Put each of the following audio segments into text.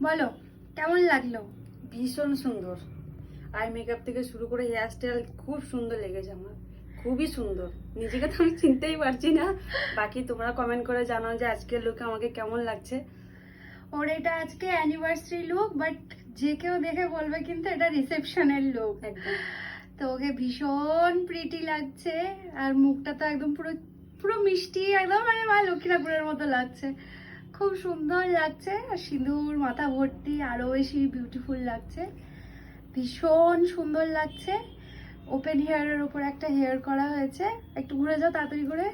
বলো কেমন লাগলো? ভীষণ সুন্দর। আই মেকআপ থেকে শুরু করে হেয়ার স্টাইল খুব সুন্দর লেগেছে আমার, খুবই সুন্দর। নিজেকে তো আমি চিনতেই পারছি না। বাকি তোমরা কমেন্ট করে জানাও যে আজকের লুকে আমাকে কেমন লাগছে। ওর এটা আজকে অ্যানিভার্সারি লুক, বাট যে কেউ দেখে বলবে কিন্তু এটা রিসেপশনের লুক। একদম। তো ওকে ভীষণ প্রিটি লাগছে, আর মুখটা তো একদম পুরো পুরো মিষ্টি, একদম মানে মা লক্ষ্মী ঠাকুরের মতো লাগছে। খুব সুন্দর লাগছে, আর সিঁদুর মাথা ভর্তি আরো বেশি বিউটিফুল লাগছে। ভীষণ সুন্দর লাগছে। ওপেন হেয়ারের উপর একটা হেয়ার করা হয়েছে। একটু ঘুরে যাও তাড়াতাড়ি করে,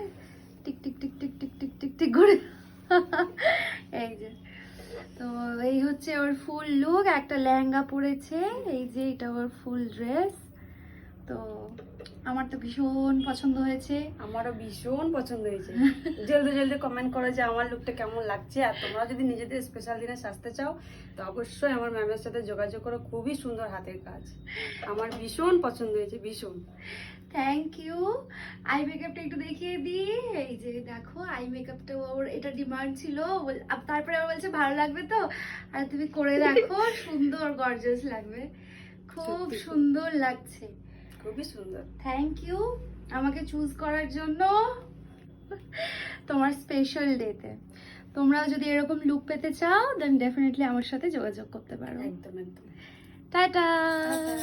tick tick tick tick tick tick tick tick করে। এই যে, তো এই হচ্ছে ওর ফুল লুক। একটা লেহেঙ্গা পরেছে, এই যে এটা ওর ফুল ড্রেস। তো আমার তো ভীষণ পছন্দ হয়েছে। আমারও ভীষণ পছন্দ হয়েছে। জলদি জলদি কমেন্ট করো যে আমার লুকটা কেমন লাগছে। আর তোমরা যদি নিজেদের স্পেশাল দিনে সাজতে চাও তো অবশ্যই আমার ম্যামের সাথে যোগাযোগ করো। খুবই সুন্দর হাতের কাজ, আমার ভীষণ পছন্দ হয়েছে, ভীষণ। Thank you. আই মেকআপটা একটু দেখিয়ে দিই। এই যে দেখো, আই মেকআপটা ওর এটা ডিমান্ড ছিল, তারপরে ও বলছে ভালো লাগবে তো, আর তুমি করে দেখো, সুন্দর গর্জিয়াস লাগবে। খুব সত্যি খুব। সুন্দর লাগছে। খুবই সুন্দর। থ্যাংক ইউ আমাকে চুজ করার জন্য তোমার স্পেশাল ডেতে। তোমরাও যদি এরকম লুক পেতে চাও দেন ডেফিনেটলি আমার সাথে যোগাযোগ করতে পারো। একদম একদম। টাটা। টাটা।